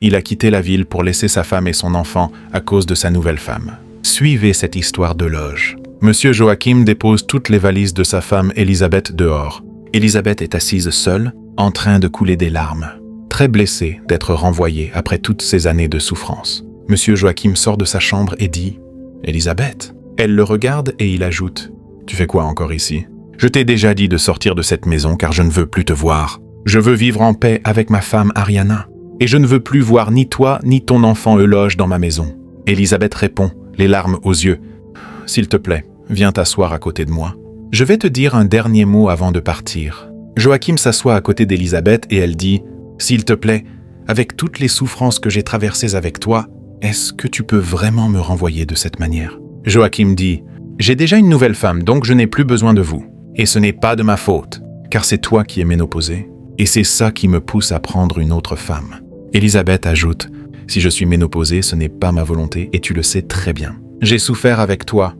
Il a quitté la ville pour laisser sa femme et son enfant à cause de sa nouvelle femme. Suivez cette histoire de loge. Monsieur Joachim dépose toutes les valises de sa femme Elisabeth dehors. Elisabeth est assise seule, en train de couler des larmes, très blessée d'être renvoyée après toutes ces années de souffrance. Monsieur Joachim sort de sa chambre et dit « Elisabeth ?» Elle le regarde et il ajoute « Tu fais quoi encore ici ? Je t'ai déjà dit de sortir de cette maison car je ne veux plus te voir. Je veux vivre en paix avec ma femme Ariana. Et je ne veux plus voir ni toi ni ton enfant Euloge dans ma maison. » Elisabeth répond, les larmes aux yeux « S'il te plaît, viens t'asseoir à côté de moi. Je vais te dire un dernier mot avant de partir. » Joachim s'assoit à côté d'Elisabeth et elle dit « S'il te plaît, avec toutes les souffrances que j'ai traversées avec toi, est-ce que tu peux vraiment me renvoyer de cette manière ?» Joachim dit « J'ai déjà une nouvelle femme, donc je n'ai plus besoin de vous. Et ce n'est pas de ma faute, car c'est toi qui es ménopausée, et c'est ça qui me pousse à prendre une autre femme. » Elisabeth ajoute « Si je suis ménopausée, ce n'est pas ma volonté, et tu le sais très bien. J'ai souffert avec toi.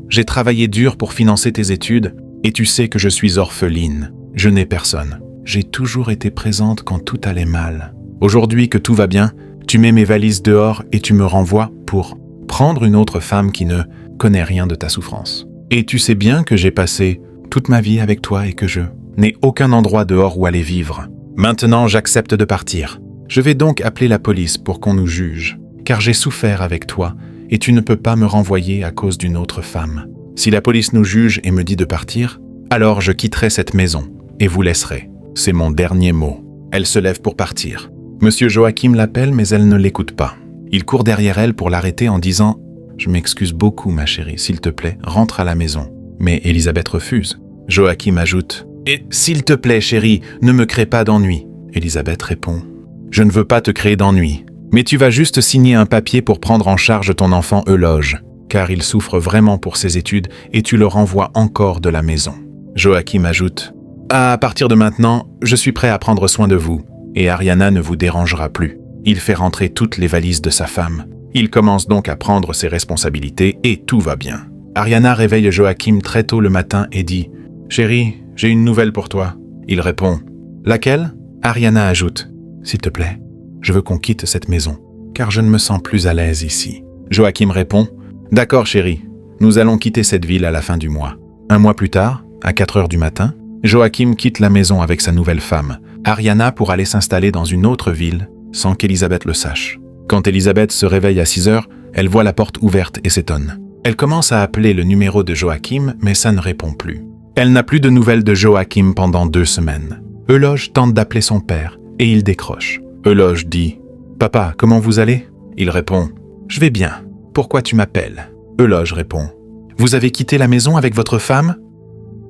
J'ai travaillé dur pour financer tes études, et tu sais que je suis orpheline. Je n'ai personne. J'ai toujours été présente quand tout allait mal. Aujourd'hui que tout va bien, tu mets mes valises dehors et tu me renvoies pour prendre une autre femme qui ne connaît rien de ta souffrance. Et tu sais bien que j'ai passé toute ma vie avec toi et que je n'ai aucun endroit dehors où aller vivre. Maintenant, j'accepte de partir. Je vais donc appeler la police pour qu'on nous juge, car j'ai souffert avec toi et tu ne peux pas me renvoyer à cause d'une autre femme. Si la police nous juge et me dit de partir, alors je quitterai cette maison et vous laisserai. C'est mon dernier mot. » Elle se lève pour partir. Monsieur Joachim l'appelle, mais elle ne l'écoute pas. Il court derrière elle pour l'arrêter en disant « Je m'excuse beaucoup, ma chérie, s'il te plaît, rentre à la maison. » Mais Elisabeth refuse. Joachim ajoute « Et s'il te plaît, chérie, ne me crée pas d'ennui. » Elisabeth répond « Je ne veux pas te créer d'ennui, mais tu vas juste signer un papier pour prendre en charge ton enfant Euloge, car il souffre vraiment pour ses études et tu le renvoies encore de la maison. » Joachim ajoute « À partir de maintenant, je suis prêt à prendre soin de vous, et Ariana ne vous dérangera plus. » Il fait rentrer toutes les valises de sa femme. Il commence donc à prendre ses responsabilités et tout va bien. Ariana réveille Joachim très tôt le matin et dit « Chérie, j'ai une nouvelle pour toi. » Il répond « Laquelle ?» Ariana ajoute « S'il te plaît, je veux qu'on quitte cette maison, car je ne me sens plus à l'aise ici. » Joachim répond « D'accord chérie, nous allons quitter cette ville à la fin du mois. » Un mois plus tard, à 4 heures du matin, Joachim quitte la maison avec sa nouvelle femme, Ariana, pour aller s'installer dans une autre ville sans qu'Elisabeth le sache. Quand Elisabeth se réveille à 6 heures, elle voit la porte ouverte et s'étonne. Elle commence à appeler le numéro de Joachim, mais ça ne répond plus. Elle n'a plus de nouvelles de Joachim pendant 2 semaines. Euloge tente d'appeler son père et il décroche. Euloge dit « Papa, comment vous allez ?» Il répond « Je vais bien. Pourquoi tu m'appelles ?» Euloge répond « Vous avez quitté la maison avec votre femme ?»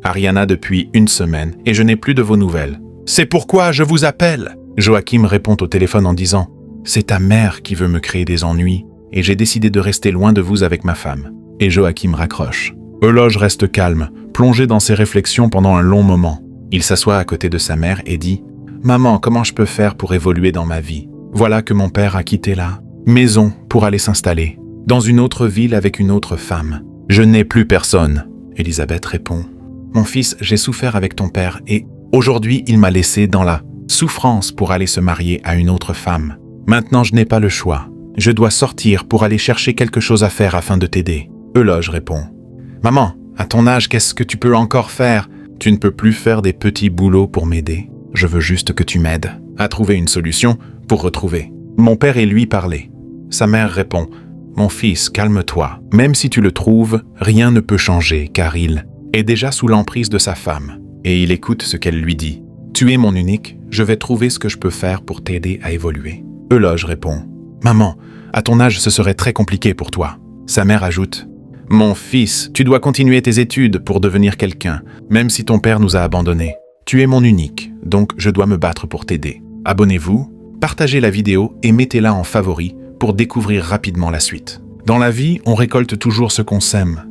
Ariana depuis 1 semaine et je n'ai plus de vos nouvelles. « C'est pourquoi je vous appelle !» Joachim répond au téléphone en disant « C'est ta mère qui veut me créer des ennuis et j'ai décidé de rester loin de vous avec ma femme. » Et Joachim raccroche. Euloge reste calme, plongé dans ses réflexions pendant un long moment. Il s'assoit à côté de sa mère et dit « Maman, comment je peux faire pour évoluer dans ma vie ? Voilà que mon père a quitté la maison pour aller s'installer dans une autre ville avec une autre femme. Je n'ai plus personne. » Elisabeth répond « Mon fils, j'ai souffert avec ton père et aujourd'hui il m'a laissé dans la souffrance pour aller se marier à une autre femme. Maintenant je n'ai pas le choix. Je dois sortir pour aller chercher quelque chose à faire afin de t'aider. » Euloge répond « Maman, à ton âge, qu'est-ce que tu peux encore faire ? Tu ne peux plus faire des petits boulots pour m'aider. Je veux juste que tu m'aides à trouver une solution pour retrouver mon père et lui parler. » Sa mère répond « Mon fils, calme-toi. Même si tu le trouves, rien ne peut changer car il est déjà sous l'emprise de sa femme. » Et il écoute ce qu'elle lui dit. « Tu es mon unique, je vais trouver ce que je peux faire pour t'aider à évoluer. » Euloge répond « Maman, à ton âge, ce serait très compliqué pour toi. » Sa mère ajoute « Mon fils, tu dois continuer tes études pour devenir quelqu'un, même si ton père nous a abandonnés. Tu es mon unique, donc je dois me battre pour t'aider. Abonnez-vous, partagez la vidéo et mettez-la en favori pour découvrir rapidement la suite. Dans la vie, on récolte toujours ce qu'on sème.